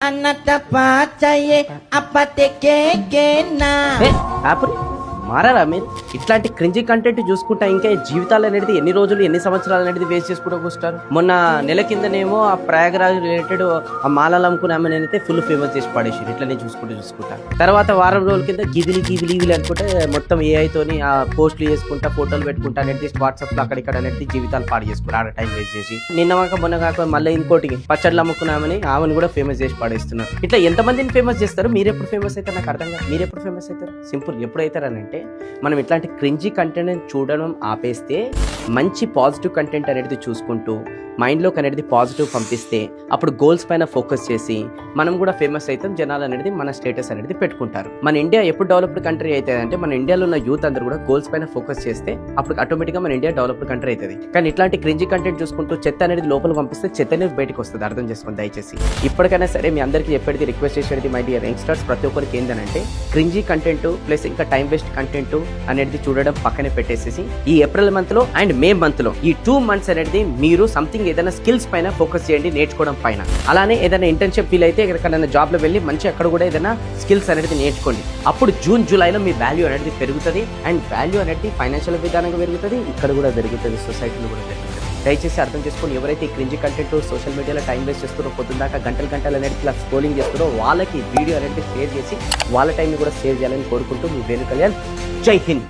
అన్నట పాచయే అప్పతే కేకేనా ఆపురి మారారా మీరు ఇట్లాంటి క్రింజీ కంటెంట్ చూసుకుంటా ఇంకా జీవితాలు అనేది ఎన్ని రోజులు ఎన్ని సంవత్సరాలు అనేది వేస్ట్ చేసుకుంటూ కూర్చుంటారు. మొన్న నెల కిందనేమో ఆ ప్రయాగరాజ్ రిలేటెడ్ ఆ మాలలు అమ్ముకునే ఆమె నేనైతే ఫుల్ ఫేమస్ చేసి పడేసి ఇట్లనే చూసుకుంటా తర్వాత వారం రోజుల కింద గిదిలి అనుకుంటే మొత్తం ఏఐతోని ఆ పోస్టులు చేసుకుంటా ఫోటోలు పెట్టుకుంటా అనేది వాట్సాప్ లో అక్కడిక్కడ అనేది జీవితాలు పాడు చేసుకుంటా ఆడ టైం వేస్ట్ చేసి నిన్నమాక మొన్న కాక మళ్ళీ ఇంకోటి పచ్చళ్ళు అమ్ముకున్నామని ఆమెను కూడా ఫేమస్ చేసి పడేస్తున్నారు. ఇట్లా ఎంతమందిని ఫేమస్ చేస్తారు? మీరు ఎప్పుడు ఫేమస్ అవుతారు నాకు అర్థం కాదు. మీరు ఎప్పుడు ఫేమస్ అవుతారు? సింపుల్ ఎప్పుడు అవుతారని అంటే మనం ఇట్లాంటి క్రింజీ కంటెంట్ చూడడం ఆపేస్తే మంచి పాజిటివ్ కంటెంట్ అనేది చూసుకుంటూ మైండ్లోకి అనేది పాజిటివ్ పంపిస్తే అప్పుడు గోల్స్ పైన ఫోకస్ చేసి మనం కూడా ఫేమస్ అవుతాం. జనాలు అనేది మన స్టేటస్ అనేది పెట్టుకుంటారు. మన ఇండియా ఎప్పుడు డెవలప్డ్ కంట్రీ అవుతుంది అంటే మన ఇండియాలో ఉన్న యూత్ అందరూ కూడా గోల్స్ పైన ఫోకస్ చేస్తే అప్పుడు ఆటోమేటిక్గా మన ఇండియా డెవలప్డ్ కంట్రీ అవుతుంది. కానీ ఇట్లాంటి క్రింజీ కంటెంట్ చూసుకుంటూ చెత్త అనేది లోపల పంపిస్తే చెత్త అనేది బయటకు వస్తుంది. అర్థం చేసుకోండి దయచేసి. ఇప్పటికైనా సరే మీ అందరికీ చెప్పేది రిక్వెస్ట్ చేసేది మై డియర్ యంగ్స్టర్స్ ప్రతి ఒక్కరికి ఏంటంటే క్రింజీ కంటెంట్ ప్లస్ ఇంకా టైం వేస్ట్ కంటెంట్ అనేది చూడడం పక్కనే పెట్టేసేసి ఈ ఏప్రిల్ మంత్ లో అండ్ మే మంత్ లో ఈ 2 months అనేది మీరు సంథింగ్ ఏదైనా స్కిల్స్ పైన ఫోకస్ చేయండి, నేర్చుకోవడం పైన. అలానే ఏదైనా ఇంటర్న్షిప్ ఫీల్ అయితే ఎక్కడికైనా జాబ్ లో వెళ్ళి మంచి అక్కడ కూడా ఏదైనా స్కిల్స్ అనేది నేర్చుకోండి. అప్పుడు జూన్ జూలైలో మీ వాల్యూ అనేది పెరుగుతుంది అండ్ వాల్యూ అనేది ఫైనాన్షియల్ విధానంగా పెరుగుతుంది, ఇక్కడ కూడా పెరుగుతుంది, సొసైటీలో కూడా పెరుగుతుంది. దయచేసి అర్థం చేసుకొని ఎవరైతే ఈ క్రింజీ కంటెంట్ సోషల్ మీడియాలో టైం వేస్ట్ చేస్తారో పొద్దున్నాక గంటలు అనేది ఇలా స్క్రోలింగ్ చేస్తారో వాళ్ళకి వీడియో అనేది షేర్ చేసి వాళ్ళ టైంని కూడా సేవ్ చేయాలని కోరుకుంటూ మీ వేణు కళ్యాణ్. జై హింద్.